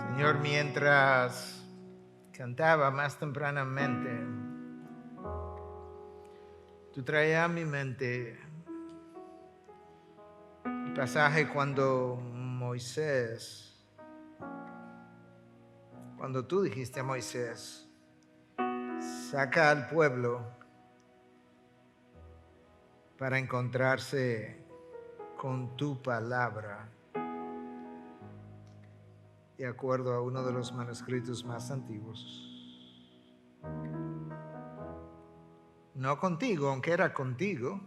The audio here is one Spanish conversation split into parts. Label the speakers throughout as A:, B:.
A: Señor, mientras cantaba más tempranamente, tú traías a mi mente el pasaje cuando tú dijiste a Moisés, saca al pueblo para encontrarse con tu palabra, de acuerdo a uno de los manuscritos más antiguos. No contigo, aunque era contigo,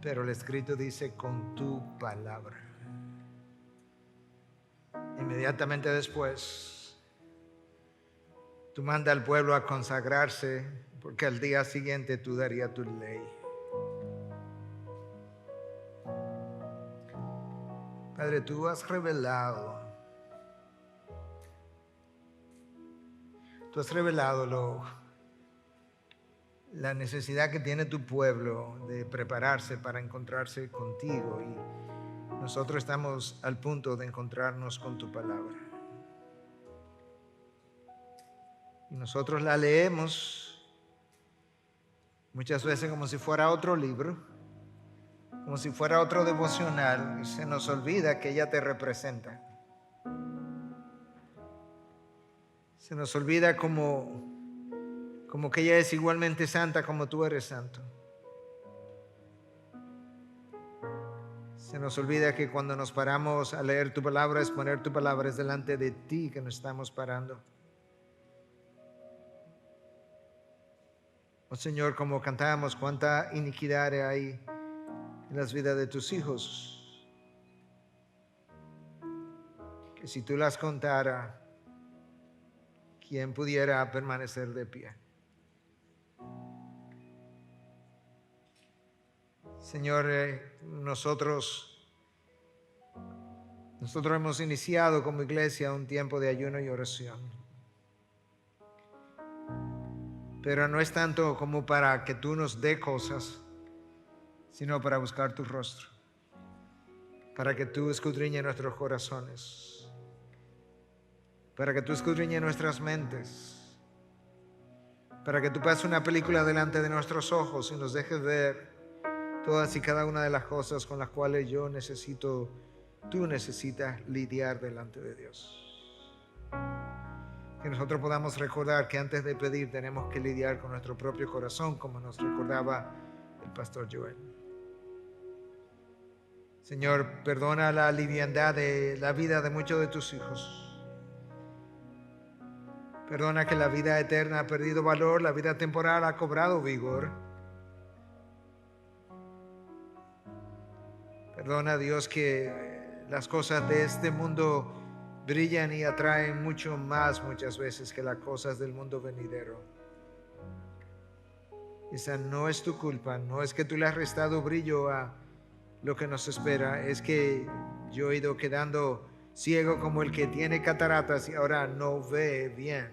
A: pero el escrito dice con tu palabra. Inmediatamente después, tú mandas al pueblo a consagrarse, porque al día siguiente tú darías tu ley. Padre, tú has revelado la necesidad que tiene tu pueblo de prepararse para encontrarse contigo, y nosotros estamos al punto de encontrarnos con tu palabra. Y nosotros la leemos muchas veces como si fuera otro libro, como si fuera otro devocional, y se nos olvida que ella te representa. Se nos olvida como que ella es igualmente santa como tú eres santo. Se nos olvida que cuando nos paramos a leer tu palabra, es poner tu palabra, es delante de ti que nos estamos parando. Oh Señor, como cantábamos, cuánta iniquidad hay en las vidas de tus hijos, que si tú las contaras, ¿quién pudiera permanecer de pie? Señor, nosotros hemos iniciado como iglesia un tiempo de ayuno y oración. Pero no es tanto como para que tú nos dé cosas, sino para buscar tu rostro, para que tú escudriñes nuestros corazones, para que tú escudriñes nuestras mentes, para que tú pases una película delante de nuestros ojos y nos dejes ver todas y cada una de las cosas con las cuales tú necesitas lidiar delante de Dios. Que nosotros podamos recordar que antes de pedir tenemos que lidiar con nuestro propio corazón, como nos recordaba el pastor Joel. Señor, perdona la liviandad de la vida de muchos de tus hijos. Perdona que la vida eterna ha perdido valor, la vida temporal ha cobrado vigor. Perdona, Dios, que las cosas de este mundo brillan y atraen mucho más muchas veces que las cosas del mundo venidero. Esa no es tu culpa, no es que tú le has restado brillo a lo que nos espera, es que yo he ido quedando ciego como el que tiene cataratas y ahora no ve bien.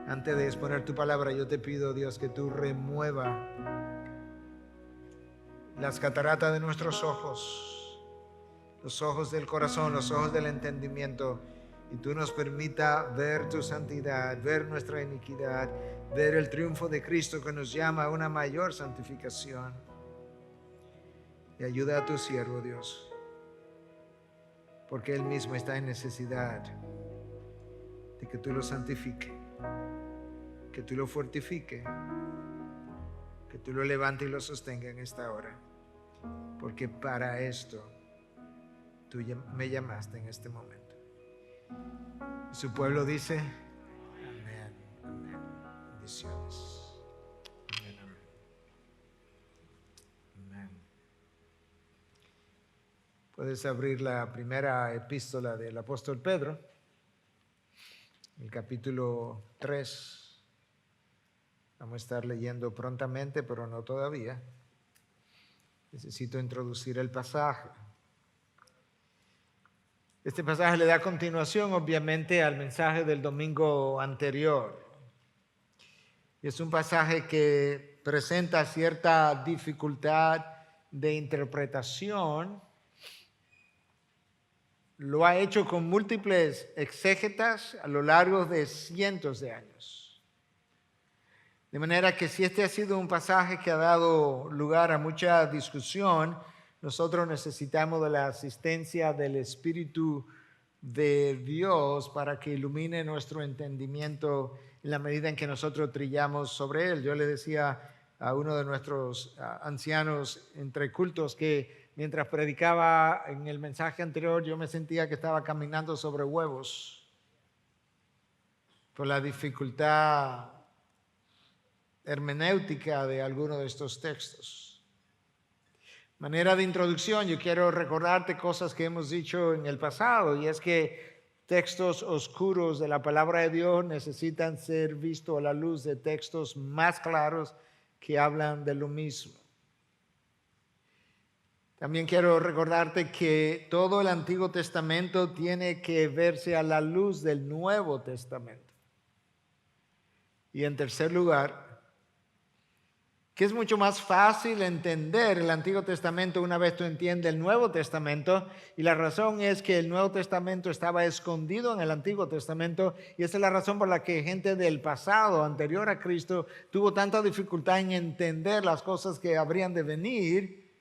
A: Antes de exponer tu palabra, yo te pido, Dios, que tú remueva las cataratas de nuestros ojos, los ojos del corazón, los ojos del entendimiento, y tú nos permita ver tu santidad, ver nuestra iniquidad, ver el triunfo de Cristo que nos llama a una mayor santificación. Y ayuda a tu siervo, Dios, porque Él mismo está en necesidad de que tú lo santifiques, que tú lo fortifiques, que tú lo levantes y lo sostenga en esta hora, porque para esto tú me llamaste en este momento. Su pueblo dice, amén, amén. Bendiciones. Amén, amén. Amén. Puedes abrir la primera epístola del apóstol Pedro, el capítulo 3. Vamos a estar leyendo prontamente, pero no todavía. necesito introducir el pasaje. Este pasaje le da continuación, obviamente, al mensaje del domingo anterior. Es un pasaje que presenta cierta dificultad de interpretación. Lo ha hecho con múltiples exégetas a lo largo de cientos de años. De manera que si este ha sido un pasaje que ha dado lugar a mucha discusión, nosotros necesitamos de la asistencia del Espíritu de Dios para que ilumine nuestro entendimiento en la medida en que nosotros trillamos sobre él. Yo le decía a uno de nuestros ancianos entre cultos que mientras predicaba en el mensaje anterior, yo me sentía que estaba caminando sobre huevos por la dificultad hermenéutica de algunos de estos textos. Manera de introducción, yo quiero recordarte cosas que hemos dicho en el pasado, y es que textos oscuros de la palabra de Dios necesitan ser vistos a la luz de textos más claros que hablan de lo mismo. También quiero recordarte que todo el Antiguo Testamento tiene que verse a la luz del Nuevo Testamento. Y en tercer lugar, que es mucho más fácil entender el Antiguo Testamento una vez tú entiendes el Nuevo Testamento, y la razón es que el Nuevo Testamento estaba escondido en el Antiguo Testamento, y esa es la razón por la que gente del pasado, anterior a Cristo, tuvo tanta dificultad en entender las cosas que habrían de venir.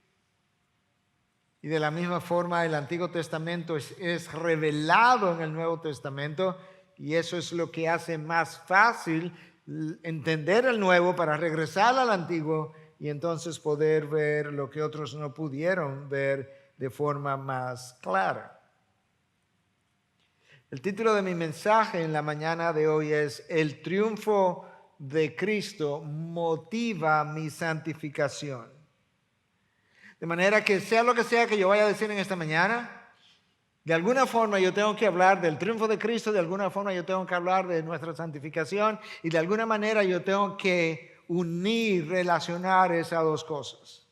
A: Y de la misma forma el Antiguo Testamento es revelado en el Nuevo Testamento, y eso es lo que hace más fácil entender el nuevo para regresar al antiguo y entonces poder ver lo que otros no pudieron ver de forma más clara. El título de mi mensaje en la mañana de hoy es: El triunfo de Cristo motiva mi santificación. De manera que sea lo que sea que yo vaya a decir en esta mañana, de alguna forma yo tengo que hablar del triunfo de Cristo, de alguna forma yo tengo que hablar de nuestra santificación, y de alguna manera yo tengo que unir, relacionar esas dos cosas.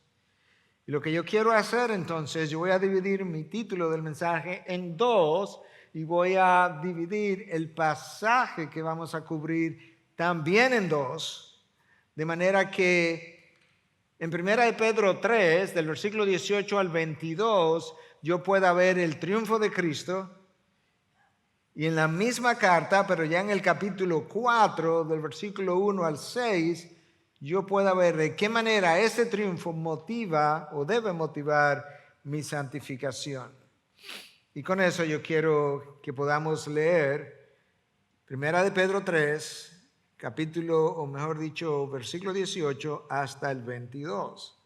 A: Y lo que yo quiero hacer entonces, yo voy a dividir mi título del mensaje en dos, y voy a dividir el pasaje que vamos a cubrir también en dos, de manera que en 1 de Pedro 3, del versículo 18 al 22, yo pueda ver el triunfo de Cristo, y en la misma carta, pero ya en el capítulo 4, del versículo 1 al 6, yo pueda ver de qué manera ese triunfo motiva o debe motivar mi santificación. Y con eso yo quiero que podamos leer 1 de Pedro 3, capítulo, o mejor dicho, versículo 18 hasta el 22.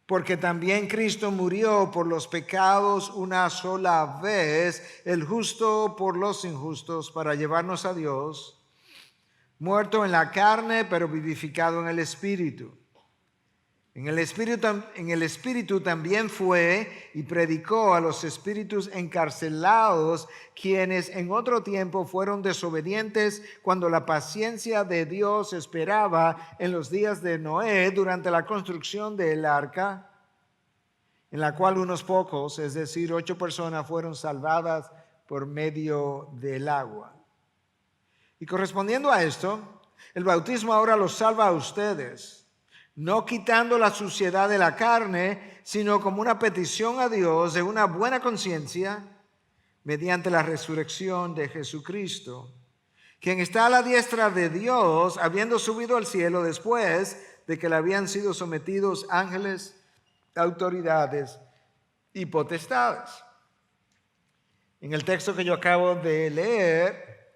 A: Porque también Cristo murió por los pecados una sola vez, el justo por los injustos, para llevarnos a Dios, muerto en la carne, pero vivificado en el Espíritu. En el Espíritu también fue y predicó a los espíritus encarcelados, quienes en otro tiempo fueron desobedientes cuando la paciencia de Dios esperaba en los días de Noé durante la construcción del arca, en la cual unos pocos, es decir, 8 personas, fueron salvadas por medio del agua. Y correspondiendo a esto, el bautismo ahora los salva a ustedes, no quitando la suciedad de la carne, sino como una petición a Dios de una buena conciencia mediante la resurrección de Jesucristo, quien está a la diestra de Dios, habiendo subido al cielo después de que le habían sido sometidos ángeles, autoridades y potestades. En el texto que yo acabo de leer,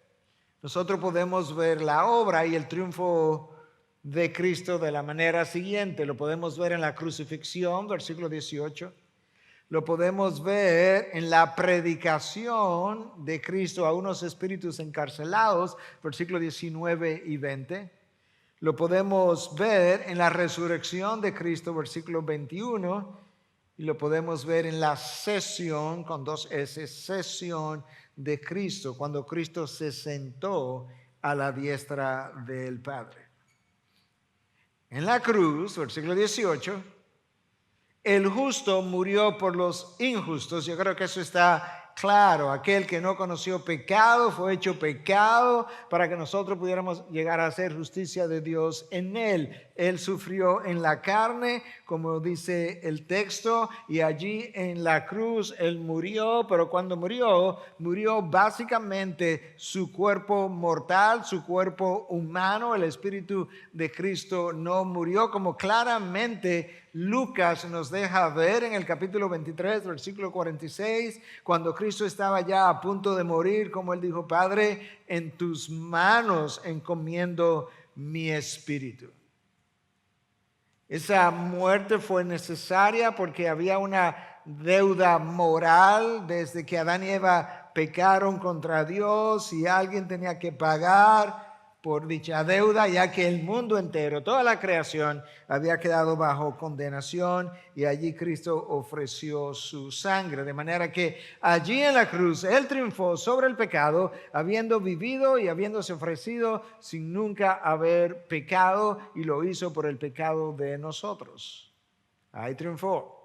A: nosotros podemos ver la obra y el triunfo de Cristo de la manera siguiente. Lo podemos ver en la crucifixión, versículo 18. Lo podemos ver en la predicación de Cristo a unos espíritus encarcelados, versículo 19 y 20. Lo podemos ver en la resurrección de Cristo, versículo 21. Y lo podemos ver en la sesión, con 2 S, sesión de Cristo, cuando Cristo se sentó a la diestra del Padre. En la cruz, versículo 18, el justo murió por los injustos. Yo creo que eso está claro. Aquel que no conoció pecado fue hecho pecado para que nosotros pudiéramos llegar a hacer justicia de Dios en él. Él sufrió en la carne, como dice el texto, y allí en la cruz él murió, pero cuando murió básicamente su cuerpo mortal, su cuerpo humano. El Espíritu de Cristo no murió, como claramente Lucas nos deja ver en el capítulo 23, versículo 46, cuando Cristo estaba ya a punto de morir, como él dijo: Padre, en tus manos encomiendo mi espíritu. Esa muerte fue necesaria porque había una deuda moral desde que Adán y Eva pecaron contra Dios, y alguien tenía que pagar por dicha deuda, ya que el mundo entero, toda la creación, había quedado bajo condenación, y allí Cristo ofreció su sangre. De manera que allí en la cruz Él triunfó sobre el pecado, habiendo vivido y habiéndose ofrecido sin nunca haber pecado, y lo hizo por el pecado de nosotros. Ahí triunfó.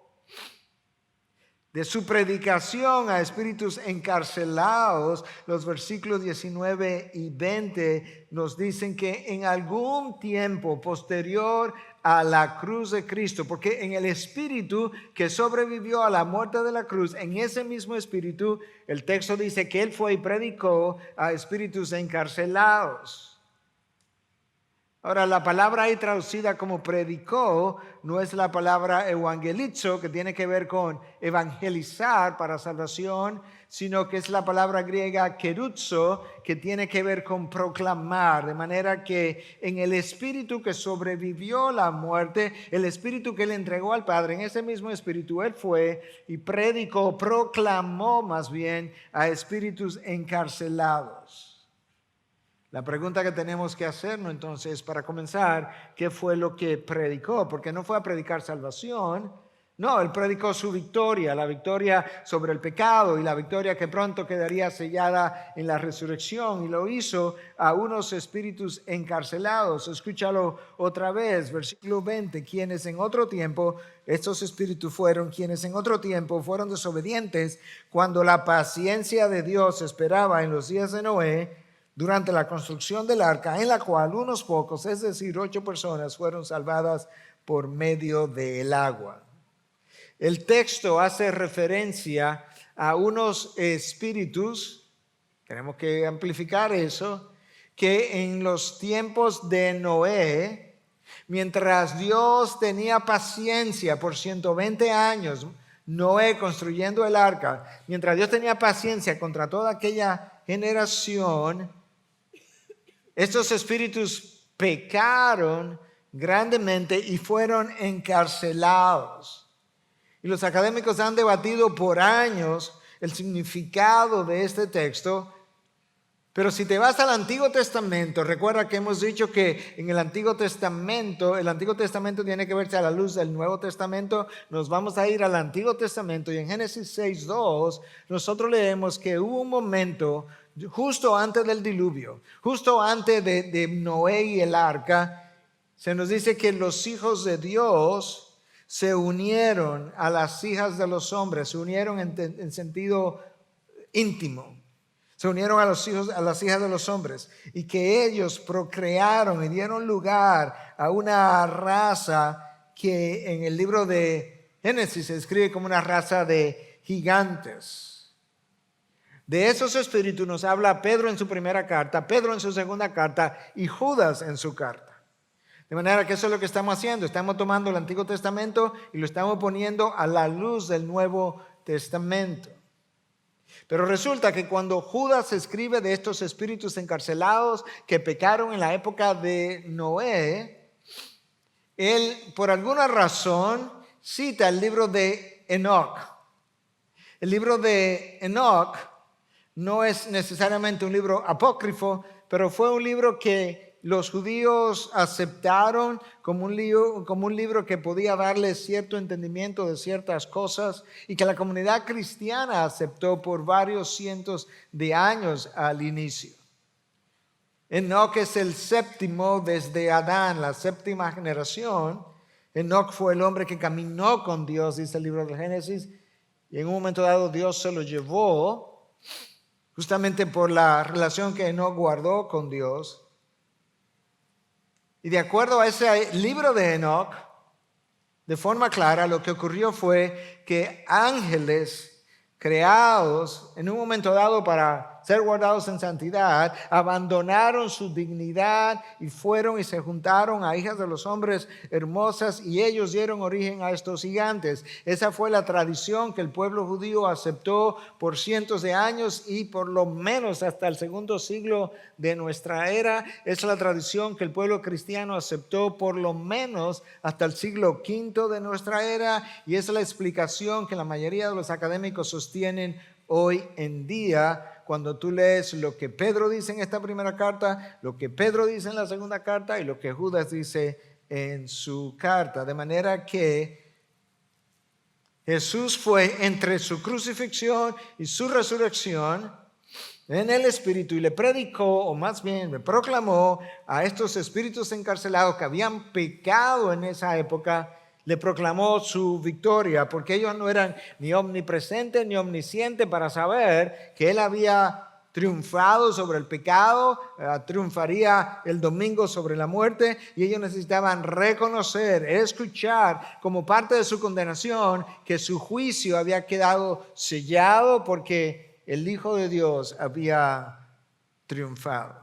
A: De su predicación a espíritus encarcelados, los versículos 19 y 20 nos dicen que en algún tiempo posterior a la cruz de Cristo, porque en el espíritu que sobrevivió a la muerte de la cruz, en ese mismo espíritu, el texto dice que él fue y predicó a espíritus encarcelados. Ahora, la palabra ahí traducida como predicó no es la palabra evangelizo, que tiene que ver con evangelizar para salvación, sino que es la palabra griega keruzo, que tiene que ver con proclamar. De manera que en el espíritu que sobrevivió la muerte, el espíritu que le entregó al Padre, en ese mismo espíritu él fue y predicó, proclamó más bien, a espíritus encarcelados. La pregunta que tenemos que hacernos entonces, para comenzar, ¿qué fue lo que predicó? Porque no fue a predicar salvación. No, él predicó su victoria, la victoria sobre el pecado y la victoria que pronto quedaría sellada en la resurrección, y lo hizo a unos espíritus encarcelados. Escúchalo otra vez, versículo 20, quienes en otro tiempo, estos espíritus fueron quienes en otro tiempo fueron desobedientes cuando la paciencia de Dios esperaba en los días de Noé, durante la construcción del arca, en la cual unos pocos, es decir, 8 personas, fueron salvadas por medio del agua. El texto hace referencia a unos espíritus, tenemos que amplificar eso, que en los tiempos de Noé, mientras Dios tenía paciencia por 120 años, Noé construyendo el arca, mientras Dios tenía paciencia contra toda aquella generación, estos espíritus pecaron grandemente y fueron encarcelados. Y los académicos han debatido por años el significado de este texto. Pero si te vas al Antiguo Testamento, recuerda que hemos dicho que en el Antiguo Testamento tiene que verse a la luz del Nuevo Testamento. Nos vamos a ir al Antiguo Testamento, y en Génesis 6:2 nosotros leemos que hubo un momento justo antes del diluvio, justo antes de Noé y el arca. Se nos dice que los hijos de Dios se unieron a las hijas de los hombres, se unieron en sentido íntimo. Se unieron a las hijas de los hombres, y que ellos procrearon y dieron lugar a una raza que en el libro de Génesis se describe como una raza de gigantes. De esos espíritus nos habla Pedro en su primera carta, Pedro en su segunda carta y Judas en su carta. De manera que eso es lo que estamos haciendo. Estamos tomando el Antiguo Testamento y lo estamos poniendo a la luz del Nuevo Testamento. Pero resulta que cuando Judas escribe de estos espíritus encarcelados que pecaron en la época de Noé, él por alguna razón cita el libro de Enoc. El libro de Enoc no es necesariamente un libro apócrifo, pero fue un libro que los judíos aceptaron como un libro que podía darles cierto entendimiento de ciertas cosas, y que la comunidad cristiana aceptó por varios cientos de años al inicio. Enoc es el séptimo desde Adán, la séptima generación. Enoc fue el hombre que caminó con Dios, dice el libro del Génesis, y en un momento dado Dios se lo llevó justamente por la relación que Enoc guardó con Dios. Y de acuerdo a ese libro de Enoc, de forma clara, lo que ocurrió fue que ángeles creados en un momento dado para ser guardados en santidad, abandonaron su dignidad y fueron y se juntaron a hijas de los hombres hermosas, y ellos dieron origen a estos gigantes. Esa fue la tradición que el pueblo judío aceptó por cientos de años, y por lo menos hasta el segundo siglo de nuestra era. Es la tradición que el pueblo cristiano aceptó por lo menos hasta el siglo V de nuestra era, y es la explicación que la mayoría de los académicos sostienen hoy en día. Cuando tú lees lo que Pedro dice en esta primera carta, lo que Pedro dice en la segunda carta y lo que Judas dice en su carta. De manera que Jesús fue entre su crucifixión y su resurrección en el Espíritu, y le predicó, o más bien le proclamó a estos espíritus encarcelados que habían pecado en esa época. Le proclamó su victoria, porque ellos no eran ni omnipresentes ni omniscientes para saber que él había triunfado sobre el pecado, triunfaría el domingo sobre la muerte, y ellos necesitaban reconocer, escuchar como parte de su condenación que su juicio había quedado sellado porque el Hijo de Dios había triunfado.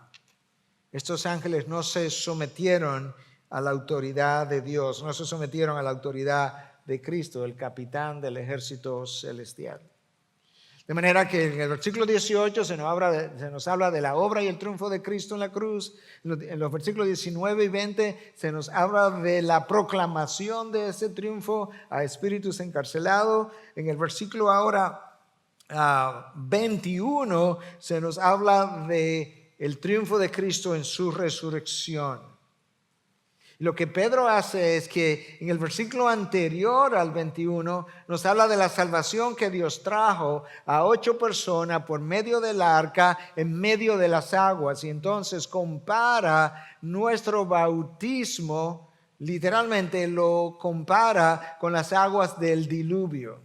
A: Estos ángeles no se sometieron a la autoridad de Dios, no se sometieron a la autoridad de Cristo, el capitán del ejército celestial. De manera que en el versículo 18 se nos habla de la obra y el triunfo de Cristo en la cruz. En los versículos 19 y 20 se nos habla de la proclamación de ese triunfo a espíritus encarcelados. En el versículo ahora 21 se nos habla de el triunfo de Cristo en su resurrección. Lo que Pedro hace es que en el versículo anterior al 21 nos habla de la salvación que Dios trajo a 8 personas por medio del arca en medio de las aguas, y entonces compara nuestro bautismo, literalmente lo compara con las aguas del diluvio.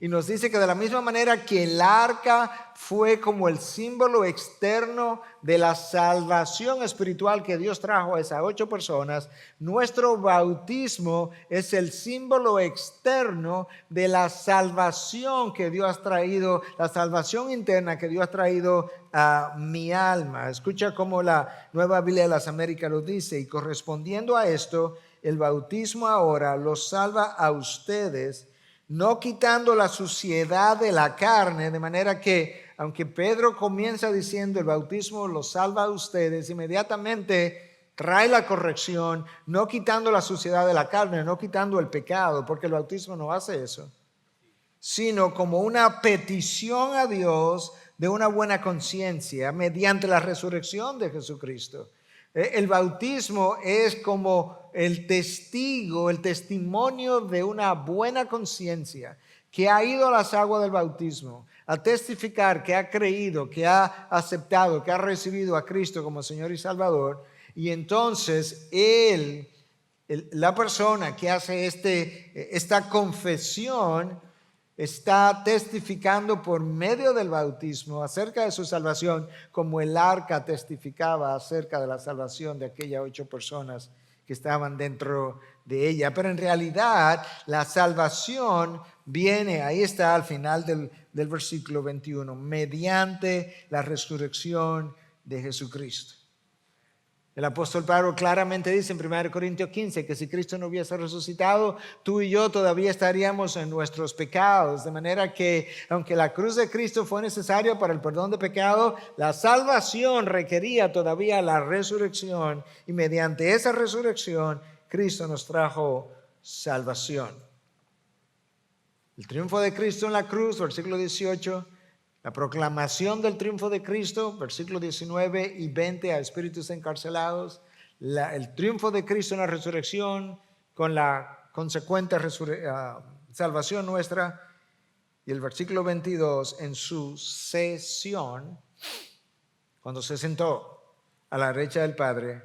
A: Y nos dice que de la misma manera que el arca fue como el símbolo externo de la salvación espiritual que Dios trajo a esas 8 personas, nuestro bautismo es el símbolo externo de la salvación que Dios ha traído, la salvación interna que Dios ha traído a mi alma. Escucha cómo la Nueva Biblia de las Américas lo dice: y correspondiendo a esto, el bautismo ahora los salva a ustedes, no quitando la suciedad de la carne. De manera que, aunque Pedro comienza diciendo el bautismo los salva a ustedes, inmediatamente trae la corrección, no quitando la suciedad de la carne, no quitando el pecado, porque el bautismo no hace eso, sino como una petición a Dios de una buena conciencia mediante la resurrección de Jesucristo. El bautismo es como el testigo, el testimonio de una buena conciencia que ha ido a las aguas del bautismo a testificar que ha creído, que ha aceptado, que ha recibido a Cristo como Señor y Salvador. Y entonces la persona que hace esta confesión está testificando por medio del bautismo acerca de su salvación, como el arca testificaba acerca de la salvación de aquellas 8 personas que estaban dentro de ella. Pero en realidad la salvación viene, ahí está al final del versículo 21, mediante la resurrección de Jesucristo. El apóstol Pablo claramente dice en 1 Corintios 15 que si Cristo no hubiese resucitado, tú y yo todavía estaríamos en nuestros pecados. De manera que, aunque la cruz de Cristo fue necesaria para el perdón de pecado, la salvación requería todavía la resurrección, y mediante esa resurrección Cristo nos trajo salvación. El triunfo de Cristo en la cruz, versículo 18. La proclamación del triunfo de Cristo, versículos 19 y 20, a espíritus encarcelados. El triunfo de Cristo en la resurrección con la consecuente salvación nuestra. Y el versículo 22, en su sesión, cuando se sentó a la derecha del Padre,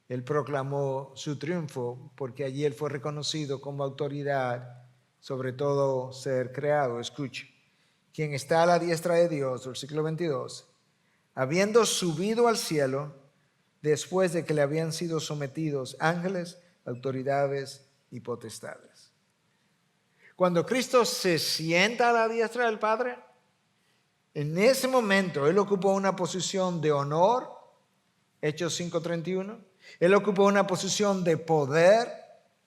A: Él proclamó su triunfo porque allí él fue reconocido como autoridad sobre todo ser creado. Escuche, quien está a la diestra de Dios, versículo 22, habiendo subido al cielo después de que le habían sido sometidos ángeles, autoridades y potestades. Cuando Cristo se sienta a la diestra del Padre, en ese momento él ocupó una posición de honor, Hechos 5:31. Él ocupó una posición de poder,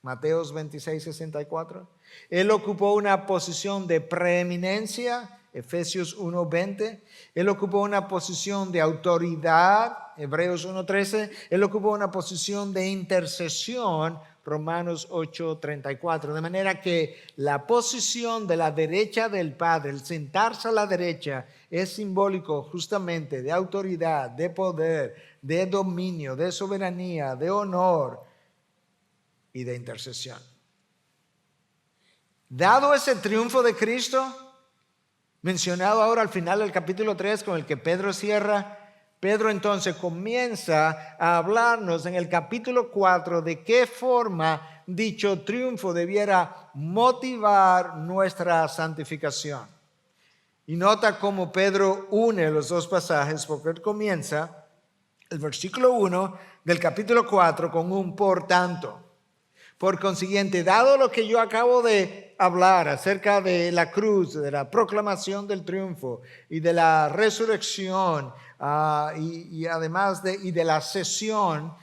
A: Mateos 26:64. Él ocupó una posición de preeminencia, Efesios 1:20. Él ocupó una posición de autoridad, Hebreos 1:13. Él ocupó una posición de intercesión, Romanos 8:34. De manera que la posición de la derecha del Padre, el sentarse a la derecha, es simbólico justamente de autoridad, de poder, de dominio, de soberanía, de honor y de intercesión. Dado ese triunfo de Cristo, mencionado ahora al final del capítulo 3 con el que Pedro cierra, Pedro entonces comienza a hablarnos en el capítulo 4 de qué forma dicho triunfo debiera motivar nuestra santificación. Y nota cómo Pedro une los dos pasajes, porque él comienza el versículo 1 del capítulo 4 con un por tanto. Por consiguiente, dado lo que yo acabo de hablar acerca de la cruz, de la proclamación del triunfo y de la resurrección y además de la ascensión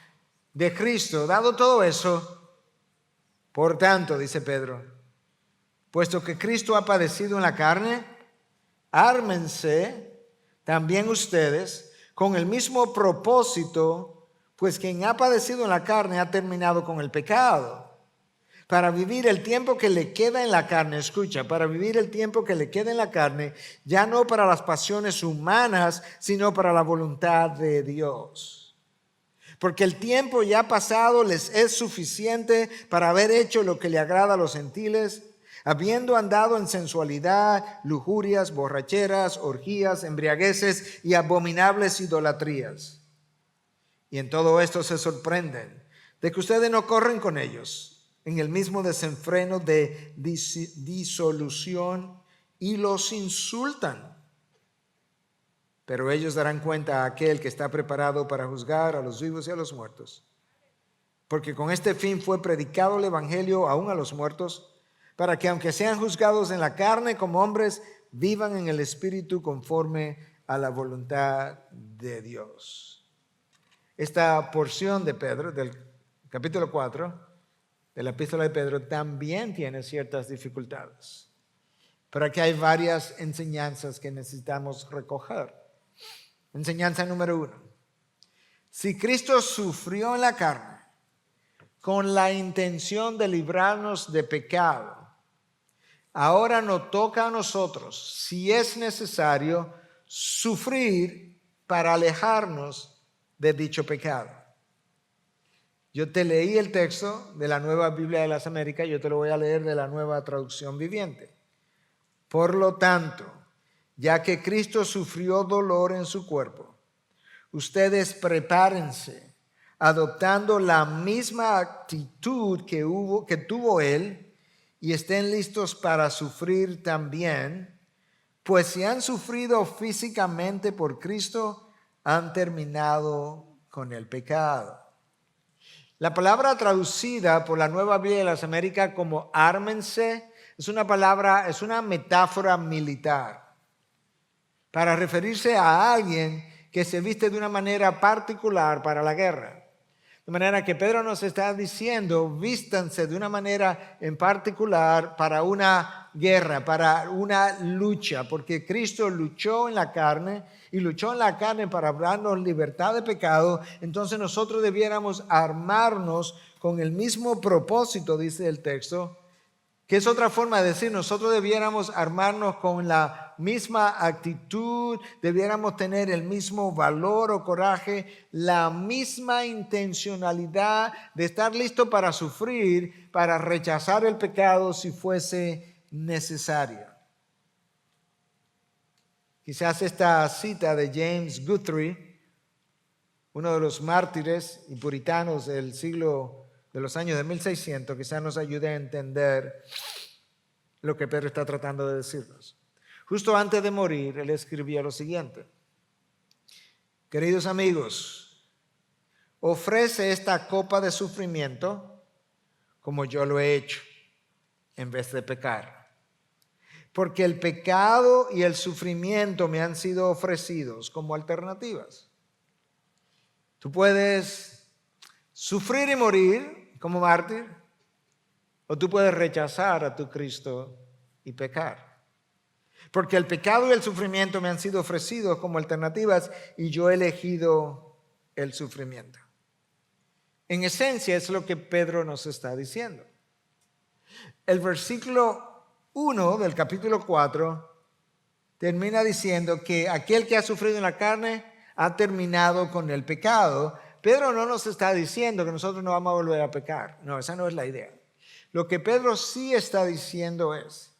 A: de Cristo, dado todo eso, por tanto, dice Pedro, puesto que Cristo ha padecido en la carne, ármense también ustedes con el mismo propósito, pues quien ha padecido en la carne ha terminado con el pecado, para vivir el tiempo que le queda en la carne. Escucha, para vivir el tiempo que le queda en la carne, ya no para las pasiones humanas, sino para la voluntad de Dios. Porque el tiempo ya pasado les es suficiente para haber hecho lo que le agrada a los gentiles, habiendo andado en sensualidad, lujurias, borracheras, orgías, embriagueces y abominables idolatrías. Y en todo esto se sorprenden de que ustedes no corren con ellos en el mismo desenfreno de disolución y los insultan. Pero ellos darán cuenta a aquel que está preparado para juzgar a los vivos y a los muertos. Porque con este fin fue predicado el evangelio aún a los muertos, para que aunque sean juzgados en la carne como hombres, vivan en el espíritu conforme a la voluntad de Dios. Esta porción de Pedro, del capítulo 4, de la epístola de Pedro, también tiene ciertas dificultades. Pero aquí hay varias enseñanzas que necesitamos recoger. Enseñanza número 1. Si Cristo sufrió en la carne con la intención de librarnos de pecado, ahora nos toca a nosotros, si es necesario, sufrir para alejarnos de dicho pecado. Yo te leí el texto de la Nueva Biblia de las Américas, yo te lo voy a leer de la Nueva Traducción Viviente. Por lo tanto, ya que Cristo sufrió dolor en su cuerpo, ustedes prepárense, adoptando la misma actitud que tuvo Él, y estén listos para sufrir también, pues si han sufrido físicamente por Cristo, han terminado con el pecado. La palabra traducida por la Nueva Biblia de las Américas como ármense es una metáfora militar para referirse a alguien que se viste de una manera particular para la guerra. De manera que Pedro nos está diciendo, vístanse de una manera en particular para una guerra, para una lucha, porque Cristo luchó en la carne y luchó en la carne para darnos libertad de pecado. Entonces nosotros debiéramos armarnos con el mismo propósito, dice el texto, que es otra forma de decir, nosotros debiéramos armarnos con la misma actitud, debiéramos tener el mismo valor o coraje, la misma intencionalidad de estar listo para sufrir, para rechazar el pecado si fuese necesario. Quizás esta cita de James Guthrie uno de los mártires y puritanos del siglo de los años de 1600, quizás nos ayude a entender lo que Pedro está tratando de decirnos. Justo antes de morir, él escribía lo siguiente: queridos amigos, ofrece esta copa de sufrimiento como yo lo he hecho, en vez de pecar. Porque el pecado y el sufrimiento me han sido ofrecidos como alternativas. Tú puedes sufrir y morir como mártir, o tú puedes rechazar a tu Cristo y pecar. Porque el pecado y el sufrimiento me han sido ofrecidos como alternativas y yo he elegido el sufrimiento. En esencia es lo que Pedro nos está diciendo. El versículo 1 del capítulo 4 termina diciendo que aquel que ha sufrido en la carne ha terminado con el pecado. Pedro no nos está diciendo que nosotros no vamos a volver a pecar. No, esa no es la idea. Lo que Pedro sí está diciendo es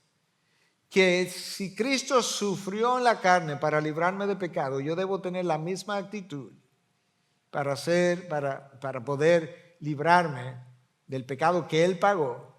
A: que si Cristo sufrió en la carne para librarme de pecado, yo debo tener la misma actitud para poder librarme del pecado que Él pagó.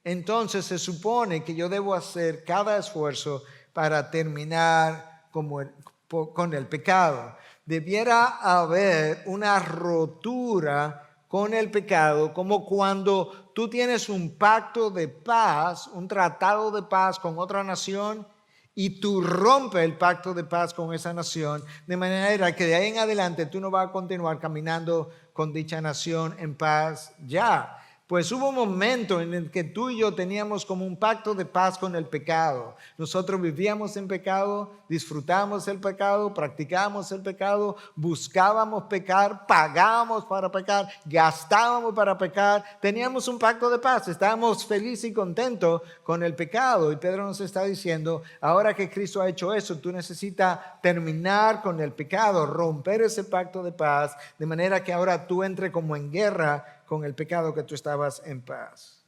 A: Entonces se supone que yo debo hacer cada esfuerzo para terminar con el pecado. Debiera haber una rotura con el pecado, como cuando tú tienes un pacto de paz, un tratado de paz con otra nación, y tú rompes el pacto de paz con esa nación, de manera que de ahí en adelante tú no vas a continuar caminando con dicha nación en paz ya. Pues hubo un momento en el que tú y yo teníamos como un pacto de paz con el pecado. Nosotros vivíamos en pecado, disfrutábamos el pecado, practicábamos el pecado, buscábamos pecar, pagábamos para pecar, gastábamos para pecar. Teníamos un pacto de paz, estábamos felices y contentos con el pecado. Y Pedro nos está diciendo, ahora que Cristo ha hecho eso, tú necesitas terminar con el pecado, romper ese pacto de paz, de manera que ahora tú entres como en guerra con el pecado que tú estabas en paz.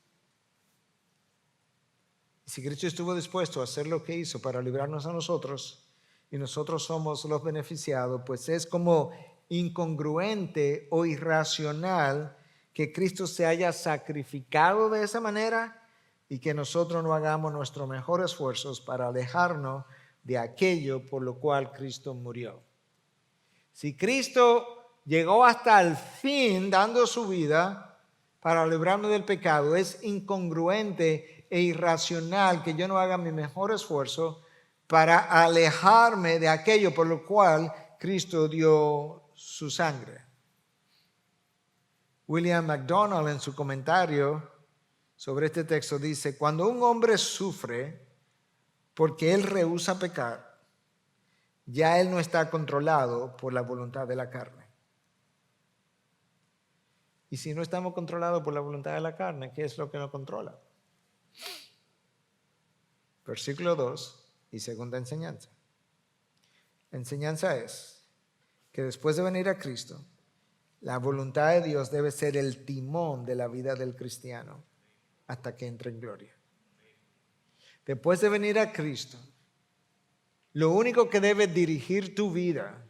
A: Si Cristo estuvo dispuesto a hacer lo que hizo para librarnos a nosotros y nosotros somos los beneficiados, pues es como incongruente o irracional que Cristo se haya sacrificado de esa manera y que nosotros no hagamos nuestros mejores esfuerzos para alejarnos de aquello por lo cual Cristo murió. Si Cristo llegó hasta el fin dando su vida para librarme del pecado, es incongruente e irracional que yo no haga mi mejor esfuerzo para alejarme de aquello por lo cual Cristo dio su sangre. William MacDonald en su comentario sobre este texto dice: cuando un hombre sufre porque él rehúsa pecar, ya él no está controlado por la voluntad de la carne. Y si no estamos controlados por la voluntad de la carne, ¿qué es lo que nos controla? Versículo 2 y segunda enseñanza. La enseñanza es que después de venir a Cristo, la voluntad de Dios debe ser el timón de la vida del cristiano hasta que entre en gloria. Después de venir a Cristo, lo único que debe dirigir tu vida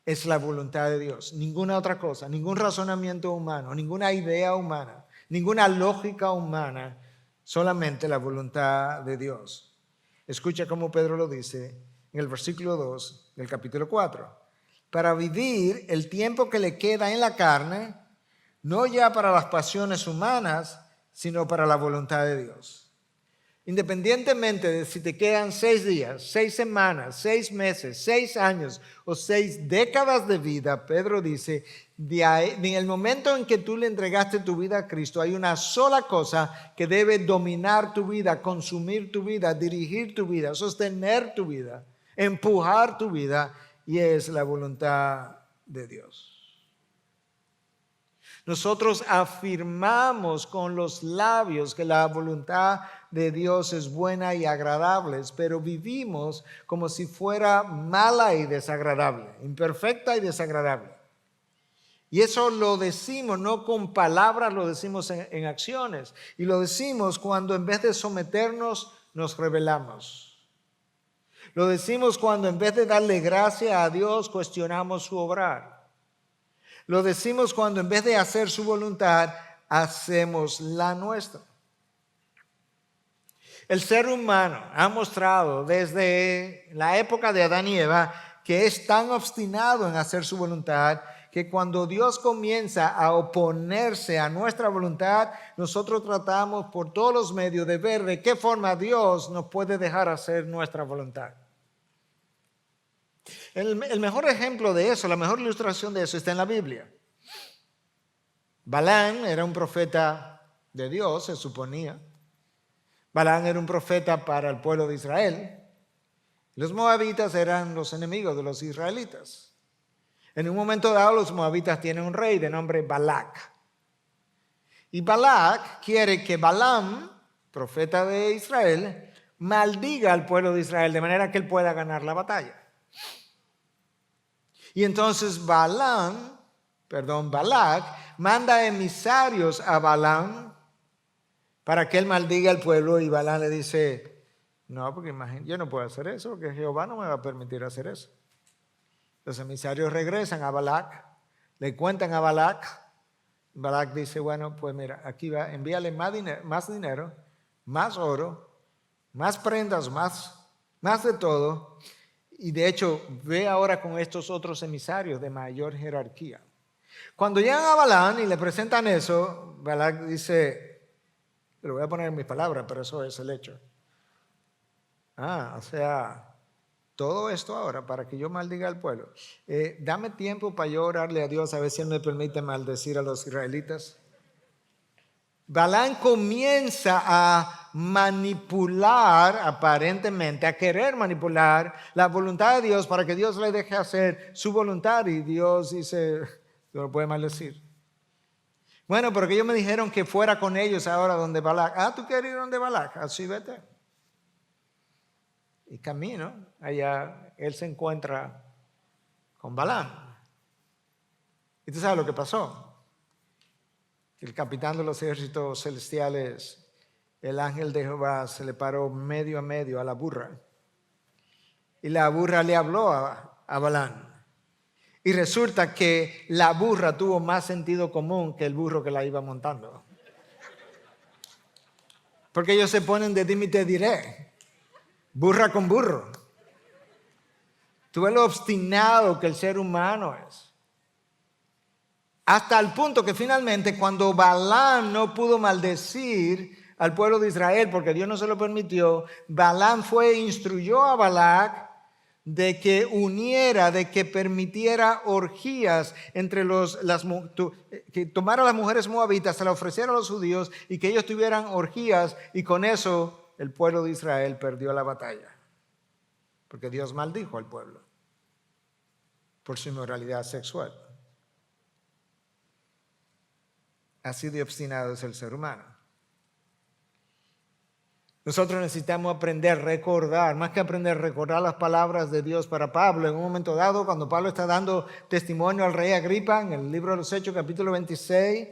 A: es la voluntad de Dios, ninguna otra cosa, ningún razonamiento humano, ninguna idea humana, ninguna lógica humana, solamente la voluntad de Dios. Escucha cómo Pedro lo dice en el versículo 2 del capítulo 4. Para vivir el tiempo que le queda en la carne, no ya para las pasiones humanas, sino para la voluntad de Dios. Independientemente de si te quedan 6 días, 6 semanas, 6 meses, 6 años o 6 décadas de vida, Pedro dice, en el momento en que tú le entregaste tu vida a Cristo, hay una sola cosa que debe dominar tu vida, consumir tu vida, dirigir tu vida, sostener tu vida, empujar tu vida, y es la voluntad de Dios. Nosotros afirmamos con los labios que la voluntad de Dios es buena y agradable, pero vivimos como si fuera mala y desagradable, imperfecta y desagradable. Y eso lo decimos no con palabras, lo decimos en acciones. Y lo decimos cuando en vez de someternos, nos rebelamos. Lo decimos cuando en vez de darle gracia a Dios, cuestionamos su obrar. Lo decimos cuando en vez de hacer su voluntad, hacemos la nuestra. El ser humano ha mostrado desde la época de Adán y Eva que es tan obstinado en hacer su voluntad que cuando Dios comienza a oponerse a nuestra voluntad, nosotros tratamos por todos los medios de ver de qué forma Dios nos puede dejar hacer nuestra voluntad. El mejor ejemplo de eso, la mejor ilustración de eso está en la Biblia. Balaam era un profeta de Dios, se suponía. Balaam era un profeta para el pueblo de Israel. Los moabitas eran los enemigos de los israelitas. En un momento dado, los moabitas tienen un rey de nombre Balac. Y Balac quiere que Balaam, profeta de Israel, maldiga al pueblo de Israel de manera que él pueda ganar la batalla. Y entonces Balac manda emisarios a Balaam para que él maldiga al pueblo, y Balaam le dice, no, porque imagínate, yo no puedo hacer eso, porque Jehová no me va a permitir hacer eso. Los emisarios regresan a Balac, le cuentan a Balac. Balac dice, bueno, pues mira, aquí va, envíale más dinero, más oro, más prendas, más de todo. Y de hecho, ve ahora con estos otros emisarios de mayor jerarquía. Cuando llegan a Balaam y le presentan eso, Balac dice, lo voy a poner en mis palabras, pero eso es el hecho. O sea, todo esto ahora para que yo maldiga al pueblo. Dame tiempo para yo orarle a Dios a ver si Él me permite maldecir a los israelitas. Balaam comienza a manipular, aparentemente, a querer manipular la voluntad de Dios para que Dios le deje hacer su voluntad, y Dios dice, no lo puede maldecir. Bueno, porque ellos me dijeron que fuera con ellos ahora donde Balac. ¿Tú quieres ir donde Balac? Así vete. Y camino, allá él se encuentra con Balaam. ¿Y tú sabes lo que pasó? El capitán de los ejércitos celestiales, el ángel de Jehová, se le paró medio a medio a la burra. Y la burra le habló a Balaam. Y resulta que la burra tuvo más sentido común que el burro que la iba montando. Porque ellos se ponen de dime y te diré. Burra con burro. Tú ves lo obstinado que el ser humano es. Hasta el punto que finalmente cuando Balaam no pudo maldecir al pueblo de Israel porque Dios no se lo permitió, Balaam fue e instruyó a Balac de que uniera, de que permitiera orgías entre que tomara a las mujeres moabitas, se las ofreciera a los judíos y que ellos tuvieran orgías, y con eso el pueblo de Israel perdió la batalla. Porque Dios maldijo al pueblo por su inmoralidad sexual. Así de obstinado es el ser humano. Nosotros necesitamos aprender a recordar, más que aprender a recordar las palabras de Dios para Pablo. En un momento dado, cuando Pablo está dando testimonio al rey Agripa, en el libro de los Hechos, capítulo 26,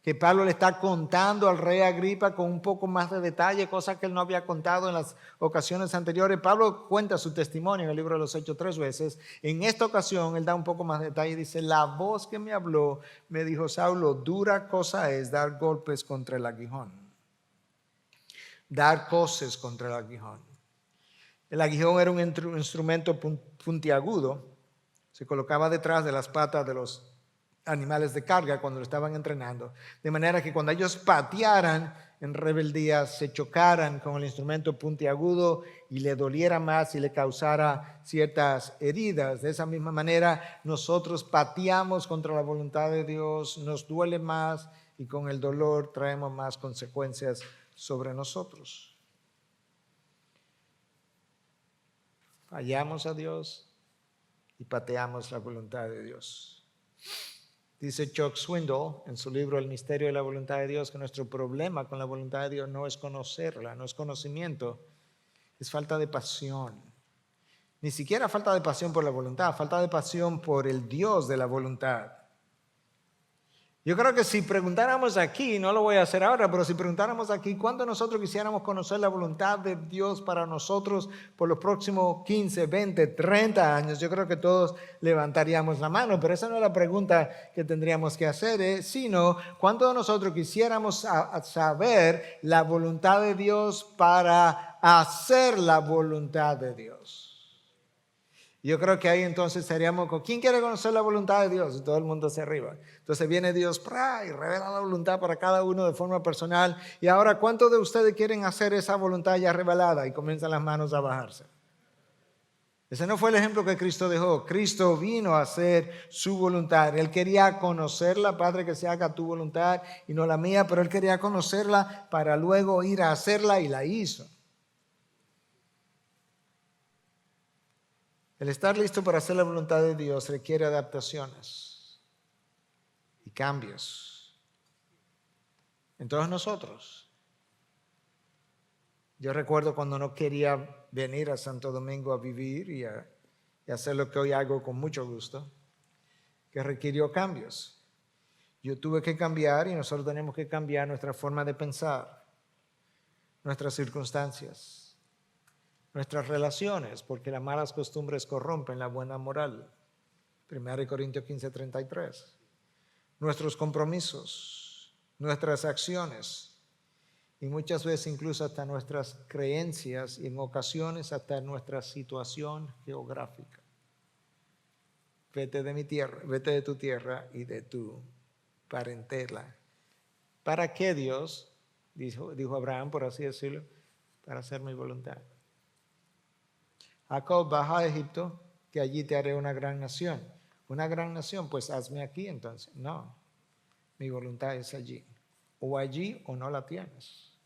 A: que Pablo le está contando al rey Agripa con un poco más de detalle, cosas que él no había contado en las ocasiones anteriores. Pablo cuenta su testimonio en el libro de los Hechos 3 veces. En esta ocasión, él da un poco más de detalle y dice, la voz que me habló me dijo, Saulo, dura cosa es dar golpes contra el aguijón. Dar coces contra el aguijón. El aguijón era un instrumento puntiagudo. Se colocaba detrás de las patas de los animales de carga cuando lo estaban entrenando. De manera que cuando ellos patearan en rebeldía, se chocaran con el instrumento puntiagudo y le doliera más y le causara ciertas heridas. De esa misma manera, nosotros pateamos contra la voluntad de Dios, nos duele más y con el dolor traemos más consecuencias sobre nosotros. Fallamos a Dios y pateamos la voluntad de Dios. Dice Chuck Swindoll en su libro El misterio de la voluntad de Dios que nuestro problema con la voluntad de Dios no es conocerla, no es conocimiento, es falta de pasión. Ni siquiera falta de pasión por la voluntad, falta de pasión por el Dios de la voluntad. Yo creo que si preguntáramos aquí, no lo voy a hacer ahora, pero si preguntáramos aquí, ¿cuánto nosotros quisiéramos conocer la voluntad de Dios para nosotros por los próximos 15, 20, 30 años? Yo creo que todos levantaríamos la mano, pero esa no es la pregunta que tendríamos que hacer, sino ¿cuánto de nosotros quisiéramos saber la voluntad de Dios para hacer la voluntad de Dios? Yo creo que ahí entonces estaríamos con, ¿quién quiere conocer la voluntad de Dios? Y todo el mundo hacia arriba. Entonces viene Dios y revela la voluntad para cada uno de forma personal. Y ahora, ¿cuántos de ustedes quieren hacer esa voluntad ya revelada? Y comienzan las manos a bajarse. Ese no fue el ejemplo que Cristo dejó. Cristo vino a hacer su voluntad. Él quería conocerla, Padre, que se haga tu voluntad y no la mía, pero Él quería conocerla para luego ir a hacerla y la hizo. El estar listo para hacer la voluntad de Dios requiere adaptaciones y cambios en todos nosotros. Yo recuerdo cuando no quería venir a Santo Domingo a vivir y hacer lo que hoy hago con mucho gusto, que requirió cambios. Yo tuve que cambiar y nosotros tenemos que cambiar nuestra forma de pensar, nuestras circunstancias, nuestras relaciones, porque las malas costumbres corrompen la buena moral. 1 Corintios 15:33. Nuestros compromisos, nuestras acciones y muchas veces incluso hasta nuestras creencias y en ocasiones hasta nuestra situación geográfica. Vete de mi tierra, vete de tu tierra y de tu parentela. ¿Para qué Dios? Dijo Abraham, por así decirlo, para hacer mi voluntad. Jacob, baja a Egipto, que allí te haré una gran nación. Una gran nación, pues hazme aquí entonces. No, mi voluntad es allí. O allí o no la tienes.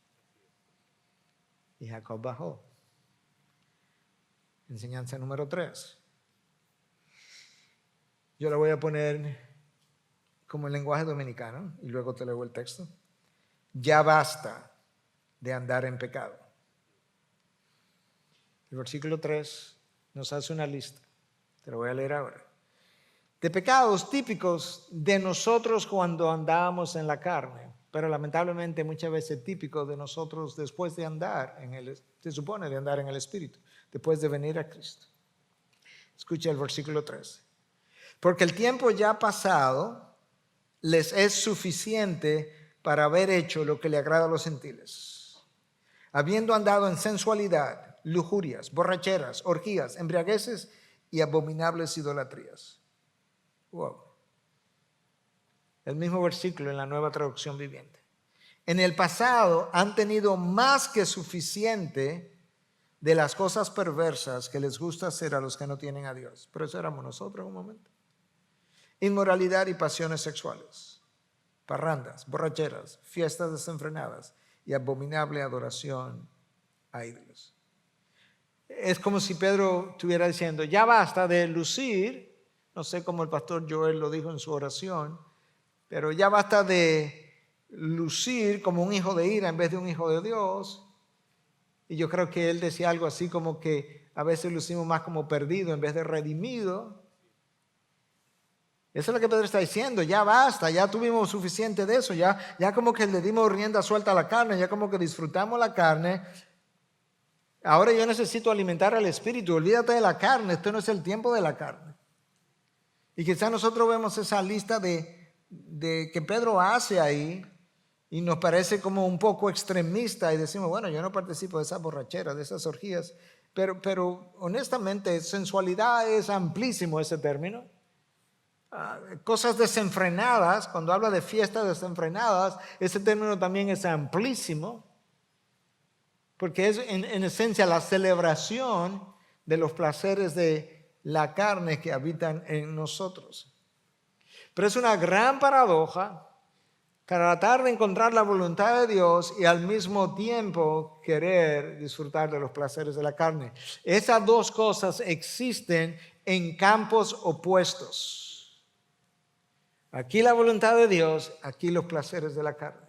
A: Y Jacob bajó. Enseñanza número 3. Yo la voy a poner como el lenguaje dominicano y luego te leo el texto. Ya basta de andar en pecado. El versículo 3 nos hace una lista, te lo voy a leer ahora, de pecados típicos de nosotros cuando andábamos en la carne, pero lamentablemente muchas veces típicos de nosotros después de andar se supone de andar en el Espíritu, después de venir a Cristo. Escucha el versículo 3. Porque el tiempo ya pasado les es suficiente para haber hecho lo que le agrada a los gentiles, habiendo andado en sensualidad, lujurias, borracheras, orgías, embriagueces y abominables idolatrías. Wow. El mismo versículo en la Nueva Traducción Viviente. En el pasado han tenido más que suficiente de las cosas perversas que les gusta hacer a los que no tienen a Dios. Pero eso éramos nosotros un momento. Inmoralidad y pasiones sexuales, parrandas, borracheras, fiestas desenfrenadas y abominable adoración a ídolos. Es como si Pedro estuviera diciendo, ya basta de lucir, no sé cómo el pastor Joel lo dijo en su oración, pero ya basta de lucir como un hijo de ira en vez de un hijo de Dios. Y yo creo que él decía algo así como que a veces lucimos más como perdido en vez de redimido. Eso es lo que Pedro está diciendo, ya basta, ya tuvimos suficiente de eso, ya como que le dimos rienda suelta a la carne, ya como que disfrutamos la carne. Ahora yo necesito alimentar al espíritu, olvídate de la carne, esto no es el tiempo de la carne. Y quizás nosotros vemos esa lista de que Pedro hace ahí y nos parece como un poco extremista y decimos, bueno, yo no participo de esas borracheras, de esas orgías, pero honestamente sensualidad es amplísimo ese término. Cosas desenfrenadas, cuando habla de fiestas desenfrenadas, ese término también es amplísimo. Porque es en esencia la celebración de los placeres de la carne que habitan en nosotros. Pero es una gran paradoja tratar de encontrar la voluntad de Dios y al mismo tiempo querer disfrutar de los placeres de la carne. Esas dos cosas existen en campos opuestos. Aquí la voluntad de Dios, aquí los placeres de la carne.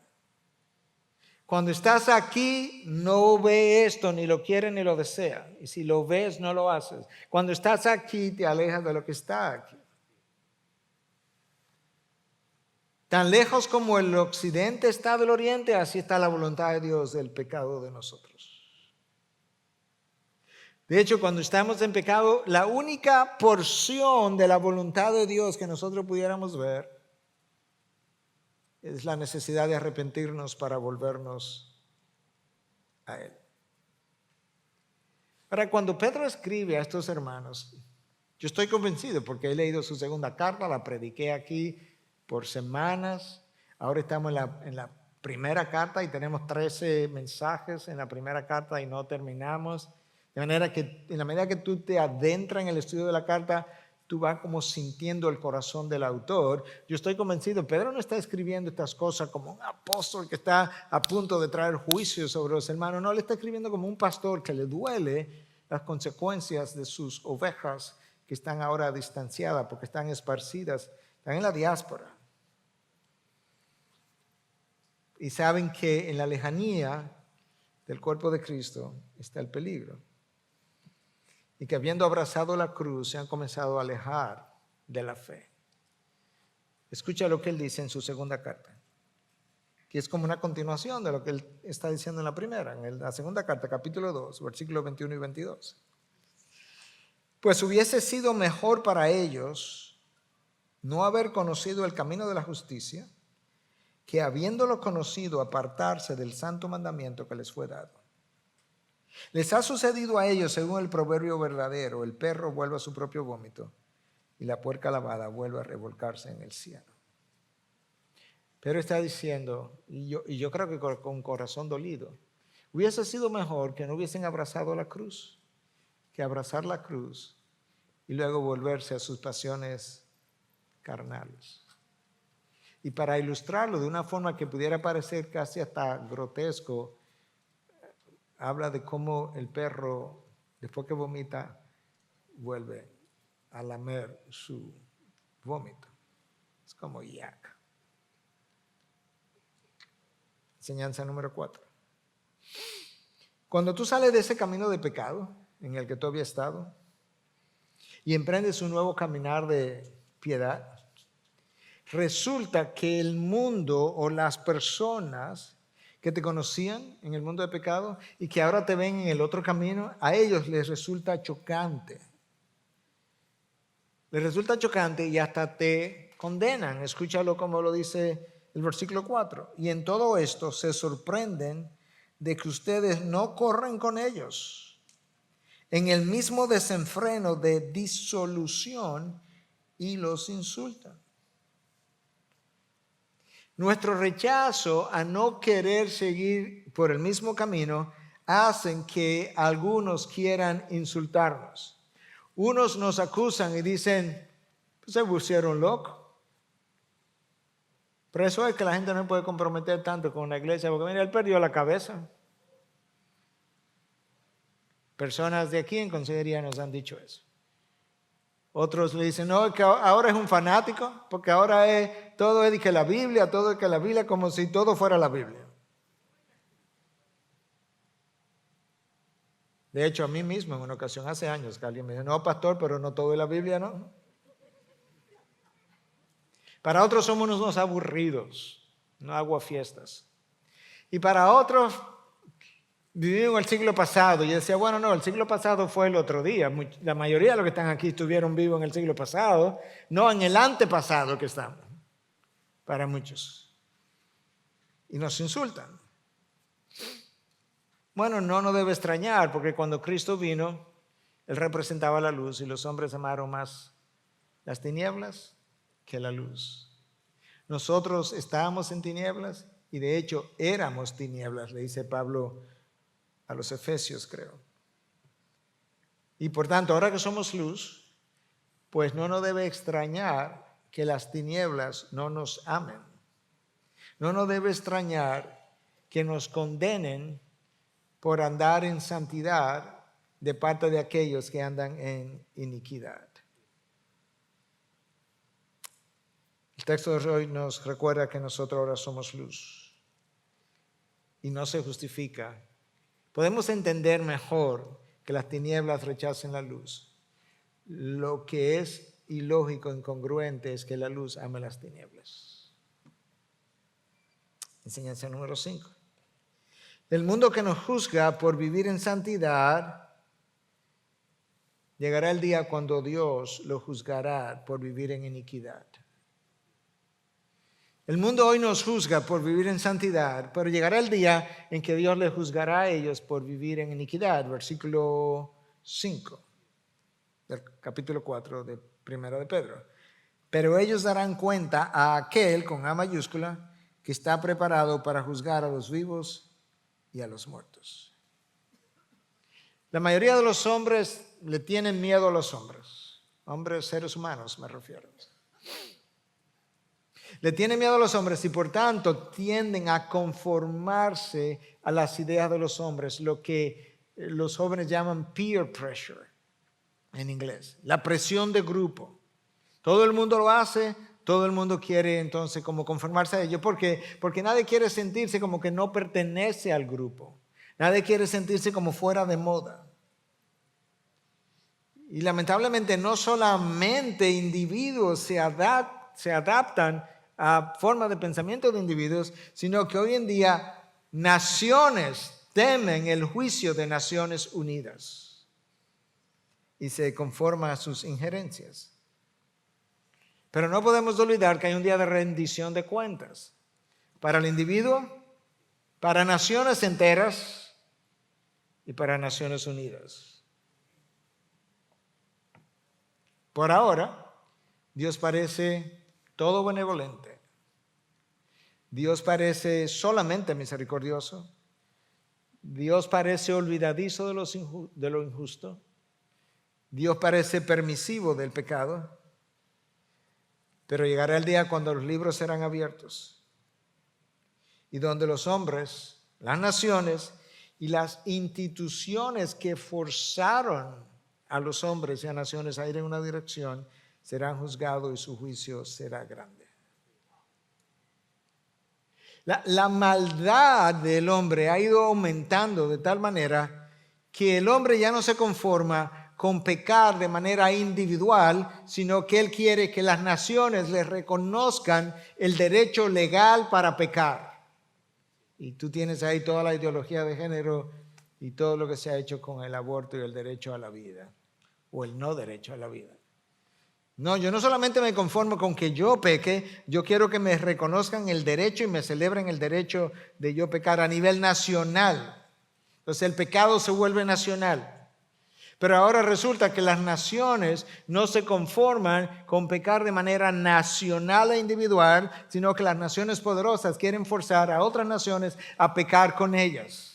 A: Cuando estás aquí, no ve esto, ni lo quiere ni lo desea. Y si lo ves, no lo haces. Cuando estás aquí, te alejas de lo que está aquí. Tan lejos como el occidente está del oriente, así está la voluntad de Dios del pecado de nosotros. De hecho, cuando estamos en pecado, la única porción de la voluntad de Dios que nosotros pudiéramos ver es la necesidad de arrepentirnos para volvernos a Él. Ahora, cuando Pedro escribe a estos hermanos, yo estoy convencido porque he leído su segunda carta, la prediqué aquí por semanas. Ahora estamos en la primera carta y tenemos 13 mensajes en la primera carta y no terminamos. De manera que en la medida que tú te adentras en el estudio de la carta, tú vas como sintiendo el corazón del autor. Yo estoy convencido, Pedro no está escribiendo estas cosas como un apóstol que está a punto de traer juicio sobre los hermanos. No, le está escribiendo como un pastor que le duele las consecuencias de sus ovejas que están ahora distanciadas porque están esparcidas, están en la diáspora. Y saben que en la lejanía del cuerpo de Cristo está el peligro. Y que habiendo abrazado la cruz se han comenzado a alejar de la fe. Escucha lo que él dice en su segunda carta, que es como una continuación de lo que él está diciendo en la primera, en la segunda carta, capítulo 2, versículos 21 y 22. Pues hubiese sido mejor para ellos no haber conocido el camino de la justicia, que habiéndolo conocido apartarse del santo mandamiento que les fue dado. Les ha sucedido a ellos según el proverbio verdadero: el perro vuelve a su propio vómito y la puerca lavada vuelve a revolcarse en el cielo. Pero está diciendo, y yo creo que con corazón dolido, hubiese sido mejor que no hubiesen abrazado la cruz, que abrazar la cruz y luego volverse a sus pasiones carnales. Y para ilustrarlo de una forma que pudiera parecer casi hasta grotesco, habla de cómo el perro, después que vomita, vuelve a lamer su vómito. Es como yak. Enseñanza número 4. Cuando tú sales de ese camino de pecado en el que tú habías estado y emprendes un nuevo caminar de piedad, resulta que el mundo o las personas que te conocían en el mundo de pecado y que ahora te ven en el otro camino, a ellos les resulta chocante. Les resulta chocante y hasta te condenan. Escúchalo como lo dice el versículo 4. Y en todo esto se sorprenden de que ustedes no corren con ellos en el mismo desenfreno de disolución y los insultan. Nuestro rechazo a no querer seguir por el mismo camino hacen que algunos quieran insultarnos. Unos nos acusan y dicen, pues se pusieron locos. Pero eso es que la gente no puede comprometer tanto con la iglesia porque mira, él perdió la cabeza. Personas de aquí en consejería nos han dicho eso. Otros le dicen, no, que ahora es un fanático, porque ahora todo es que la Biblia, todo es que la Biblia, como si todo fuera la Biblia. De hecho, a mí mismo en una ocasión, hace años, que alguien me dijo, no, pastor, pero no todo es la Biblia, ¿no? Para otros somos unos aburridos, no aguafiestas. Y para otros vivimos en el siglo pasado. Y yo decía, bueno, no, el siglo pasado fue el otro día. La mayoría de los que están aquí estuvieron vivos en el siglo pasado, no en el antepasado que estamos, para muchos. Y nos insultan. Bueno, no nos debe extrañar, porque cuando Cristo vino, Él representaba la luz y los hombres amaron más las tinieblas que la luz. Nosotros estábamos en tinieblas y de hecho éramos tinieblas, le dice Pablo a los Efesios, creo. Y por tanto, ahora que somos luz, pues no nos debe extrañar que las tinieblas no nos amen. No nos debe extrañar que nos condenen por andar en santidad de parte de aquellos que andan en iniquidad. El texto de hoy nos recuerda que nosotros ahora somos luz y no se justifica. Podemos entender mejor que las tinieblas rechacen la luz. Lo que es ilógico, incongruente, es que la luz ame las tinieblas. Enseñanza número 5. El mundo que nos juzga por vivir en santidad, llegará el día cuando Dios lo juzgará por vivir en iniquidad. El mundo hoy nos juzga por vivir en santidad, pero llegará el día en que Dios les juzgará a ellos por vivir en iniquidad. Versículo 5 del capítulo 4 de 1 de Pedro. Pero ellos darán cuenta a aquel, con A mayúscula, que está preparado para juzgar a los vivos y a los muertos. La mayoría de los hombres le tienen miedo a los hombres. Hombres, seres humanos me refiero. Le tienen miedo a los hombres y por tanto tienden a conformarse a las ideas de los hombres, lo que los jóvenes llaman peer pressure en inglés, la presión de grupo. Todo el mundo lo hace, todo el mundo quiere entonces como conformarse a ello. ¿Por qué? Porque nadie quiere sentirse como que no pertenece al grupo. Nadie quiere sentirse como fuera de moda. Y lamentablemente no solamente individuos se adaptan a formas de pensamiento de individuos, sino que hoy en día naciones temen el juicio de Naciones Unidas y se conforman a sus injerencias. Pero no podemos olvidar que hay un día de rendición de cuentas para el individuo, para naciones enteras y para Naciones Unidas. Por ahora, Dios parece todo benevolente. Dios parece solamente misericordioso. Dios parece olvidadizo de lo injusto. Dios parece permisivo del pecado. Pero llegará el día cuando los libros serán abiertos y donde los hombres, las naciones y las instituciones que forzaron a los hombres y a naciones a ir en una dirección serán juzgados y su juicio será grande. La maldad del hombre ha ido aumentando de tal manera que el hombre ya no se conforma con pecar de manera individual, sino que él quiere que las naciones le reconozcan el derecho legal para pecar. Y tú tienes ahí toda la ideología de género y todo lo que se ha hecho con el aborto y el derecho a la vida, o el no derecho a la vida. No, yo no solamente me conformo con que yo peque, yo quiero que me reconozcan el derecho y me celebren el derecho de yo pecar a nivel nacional. Entonces el pecado se vuelve nacional. Pero ahora resulta que las naciones no se conforman con pecar de manera nacional e individual, sino que las naciones poderosas quieren forzar a otras naciones a pecar con ellas.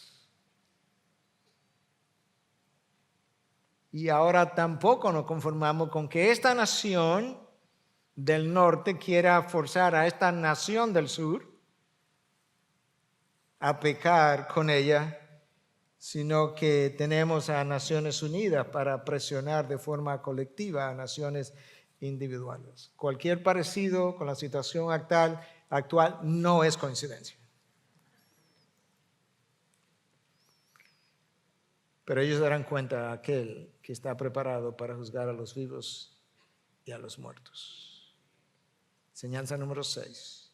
A: Y ahora tampoco nos conformamos con que esta nación del norte quiera forzar a esta nación del sur a pecar con ella, sino que tenemos a Naciones Unidas para presionar de forma colectiva a naciones individuales. Cualquier parecido con la situación actual no es coincidencia. Pero ellos darán cuenta a aquel que está preparado para juzgar a los vivos y a los muertos. Enseñanza número 6.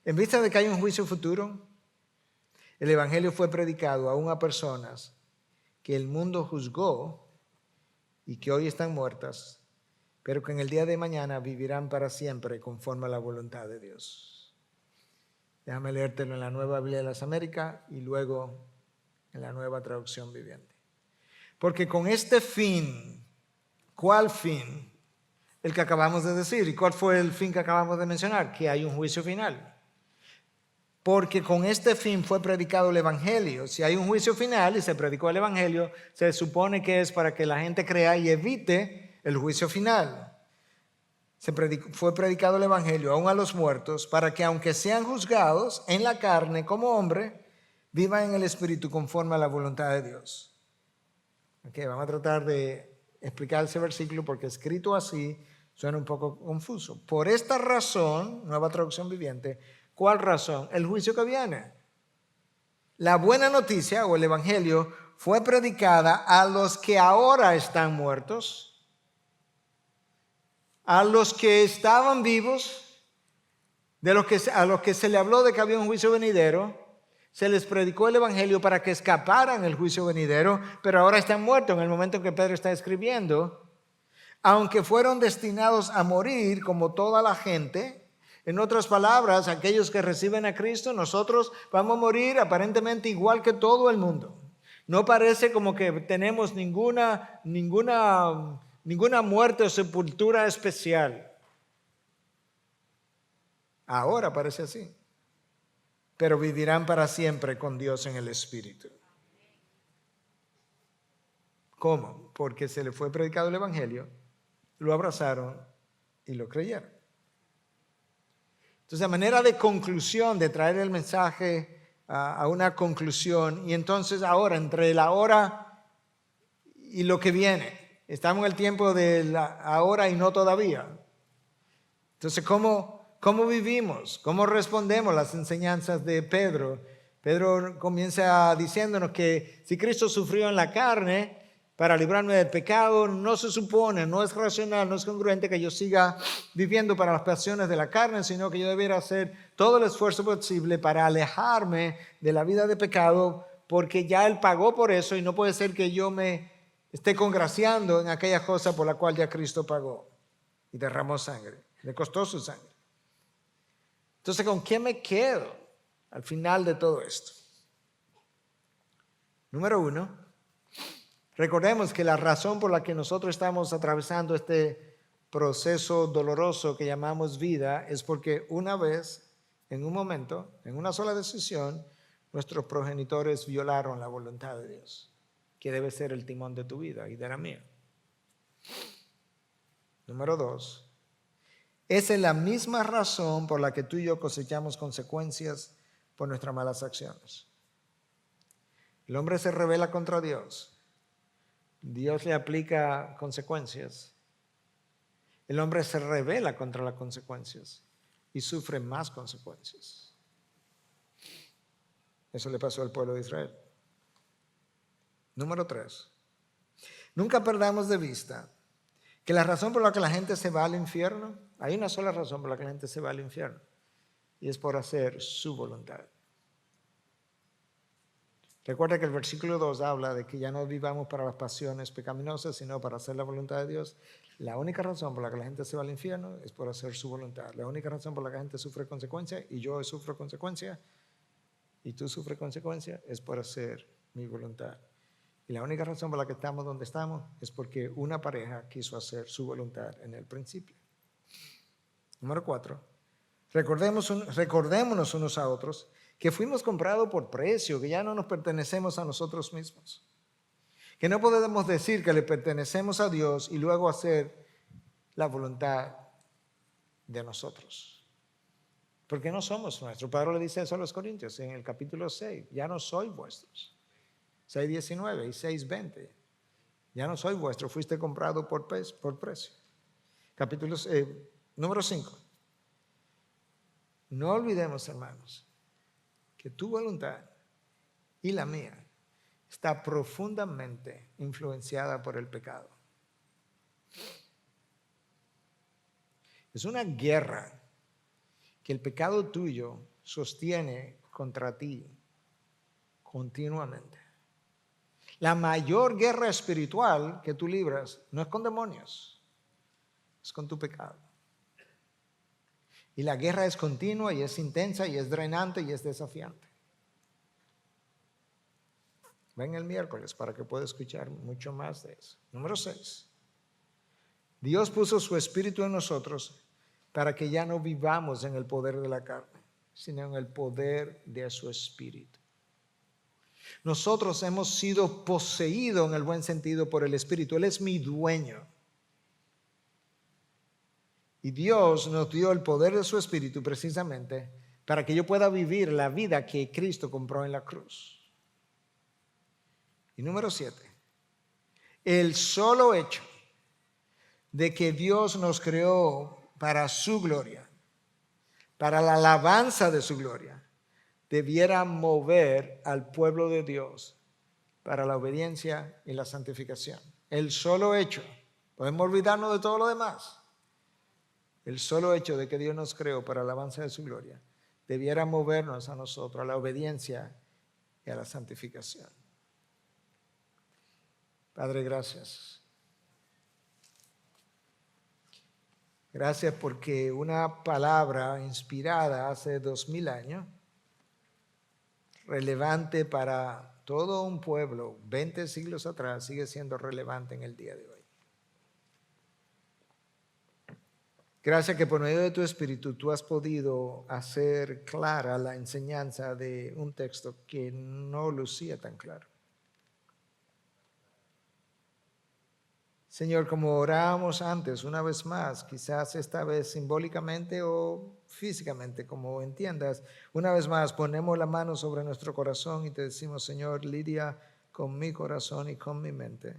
A: En vista de que hay un juicio futuro, el Evangelio fue predicado aún a personas que el mundo juzgó y que hoy están muertas, pero que en el día de mañana vivirán para siempre conforme a la voluntad de Dios. Déjame leértelo en la Nueva Biblia de las Américas y luego en la Nueva Traducción Viviente. Porque con este fin, ¿cuál fin? El que acabamos de decir. ¿Y cuál fue el fin que acabamos de mencionar? Que hay un juicio final. Porque con este fin fue predicado el Evangelio. Si hay un juicio final y se predicó el Evangelio, se supone que es para que la gente crea y evite el juicio final. Fue predicado el Evangelio aún a los muertos, para que aunque sean juzgados en la carne como hombre, vivan en el Espíritu conforme a la voluntad de Dios. Okay, vamos a tratar de explicar ese versículo porque escrito así suena un poco confuso. Por esta razón, Nueva Traducción Viviente, ¿cuál razón? El juicio que viene. La buena noticia o el Evangelio fue predicada a los que ahora están muertos, a los que estaban vivos a los que se le habló de que había un juicio venidero, se les predicó el evangelio para que escaparan el juicio venidero, pero ahora están muertos en el momento en que Pedro está escribiendo. Aunque fueron destinados a morir como toda la gente, en otras palabras, aquellos que reciben a Cristo, nosotros vamos a morir aparentemente igual que todo el mundo. No parece como que tenemos ninguna muerte o sepultura especial. Ahora parece así. Pero vivirán para siempre con Dios en el Espíritu. ¿Cómo? Porque se le fue predicado el evangelio, lo abrazaron y lo creyeron. Entonces, a manera de conclusión, de traer el mensaje a una conclusión, y entonces ahora, entre la hora y lo que viene, estamos en el tiempo de la ahora y no todavía. Entonces, ¿cómo vivimos? ¿Cómo respondemos las enseñanzas de Pedro? Pedro comienza diciéndonos que si Cristo sufrió en la carne para librarme del pecado, no se supone, no es racional, no es congruente que yo siga viviendo para las pasiones de la carne, sino que yo debiera hacer todo el esfuerzo posible para alejarme de la vida de pecado, porque ya Él pagó por eso y no puede ser que yo me esté congraciando en aquella cosa por la cual ya Cristo pagó y derramó sangre, le costó su sangre. Entonces, ¿con qué me quedo al final de todo esto? Número 1, recordemos que la razón por la que nosotros estamos atravesando este proceso doloroso que llamamos vida es porque una vez, en un momento, en una sola decisión, nuestros progenitores violaron la voluntad de Dios, que debe ser el timón de tu vida y de la mía. Número 2, esa es la misma razón por la que tú y yo cosechamos consecuencias por nuestras malas acciones. El hombre se rebela contra Dios. Dios le aplica consecuencias. El hombre se rebela contra las consecuencias y sufre más consecuencias. Eso le pasó al pueblo de Israel. Número 3. Nunca perdamos de vista que la razón por la que la gente se va al infierno, hay una sola razón por la que la gente se va al infierno, y es por hacer su voluntad. Recuerda que el versículo 2 habla de que ya no vivamos para las pasiones pecaminosas, sino para hacer la voluntad de Dios. La única razón por la que la gente se va al infierno es por hacer su voluntad. La única razón por la que la gente sufre consecuencias, y yo sufro consecuencias, y tú sufres consecuencias, es por hacer mi voluntad. Y la única razón por la que estamos donde estamos es porque una pareja quiso hacer su voluntad en el principio. Número 4. Recordémonos unos a otros que fuimos comprados por precio, que ya no nos pertenecemos a nosotros mismos. Que no podemos decir que le pertenecemos a Dios y luego hacer la voluntad de nosotros. Porque no somos nuestros. Pablo le dice eso a los Corintios en el capítulo 6. Ya no soy vuestros. 6:19 y 6:20. Ya no soy vuestro, fuiste comprado por precio. Número 5. No olvidemos, hermanos, que tu voluntad y la mía está profundamente influenciada por el pecado. Es una guerra que el pecado tuyo sostiene contra ti continuamente. La mayor guerra espiritual que tú libras no es con demonios, es con tu pecado. Y la guerra es continua y es intensa y es drenante y es desafiante. Ven el miércoles para que pueda escuchar mucho más de eso. Número 6. Dios puso su espíritu en nosotros para que ya no vivamos en el poder de la carne, sino en el poder de su espíritu. Nosotros hemos sido poseídos en el buen sentido por el espíritu. Él es mi dueño. Y Dios nos dio el poder de su espíritu precisamente para que yo pueda vivir la vida que Cristo compró en la cruz. Y número 7, el solo hecho de que Dios nos creó para su gloria, para la alabanza de su gloria, debiera mover al pueblo de Dios para la obediencia y la santificación. El solo hecho, podemos olvidarnos de todo lo demás, el solo hecho de que Dios nos creó para alabanza de su gloria, debiera movernos a nosotros a la obediencia y a la santificación. Padre, gracias. Gracias porque una palabra inspirada hace 2000 años, relevante para todo un pueblo, 20 siglos atrás, sigue siendo relevante en el día de hoy. Gracias que por medio de tu Espíritu tú has podido hacer clara la enseñanza de un texto que no lucía tan claro. Señor, como orábamos antes, una vez más, quizás esta vez simbólicamente o físicamente, como entiendas, una vez más ponemos la mano sobre nuestro corazón y te decimos, Señor, lidia con mi corazón y con mi mente.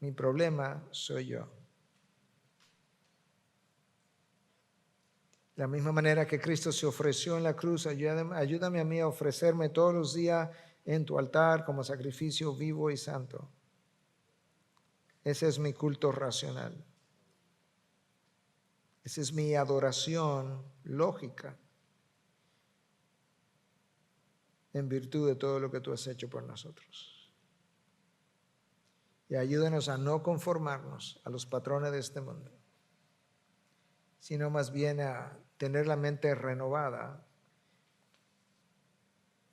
A: Mi problema soy yo. De la misma manera que Cristo se ofreció en la cruz, ayúdame a mí a ofrecerme todos los días en tu altar como sacrificio vivo y santo. Ese es mi culto racional. Esa es mi adoración lógica en virtud de todo lo que tú has hecho por nosotros. Y ayúdanos a no conformarnos a los patrones de este mundo, sino más bien a tener la mente renovada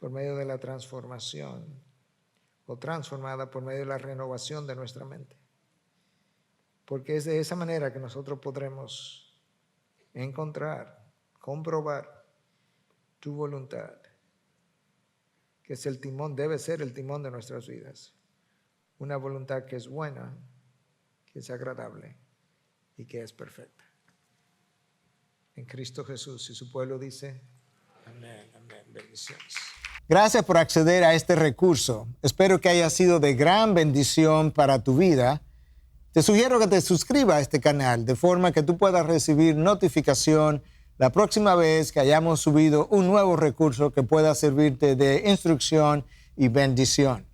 A: por medio de la transformación o transformada por medio de la renovación de nuestra mente. Porque es de esa manera que nosotros podremos encontrar, comprobar tu voluntad, que es el timón, debe ser el timón de nuestras vidas. Una voluntad que es buena, que es agradable y que es perfecta. En Cristo Jesús, y su pueblo dice, amén, amén, bendiciones. Gracias por acceder a este recurso. Espero que haya sido de gran bendición para tu vida. Te sugiero que te suscribas a este canal de forma que tú puedas recibir notificación la próxima vez que hayamos subido un nuevo recurso que pueda servirte de instrucción y bendición.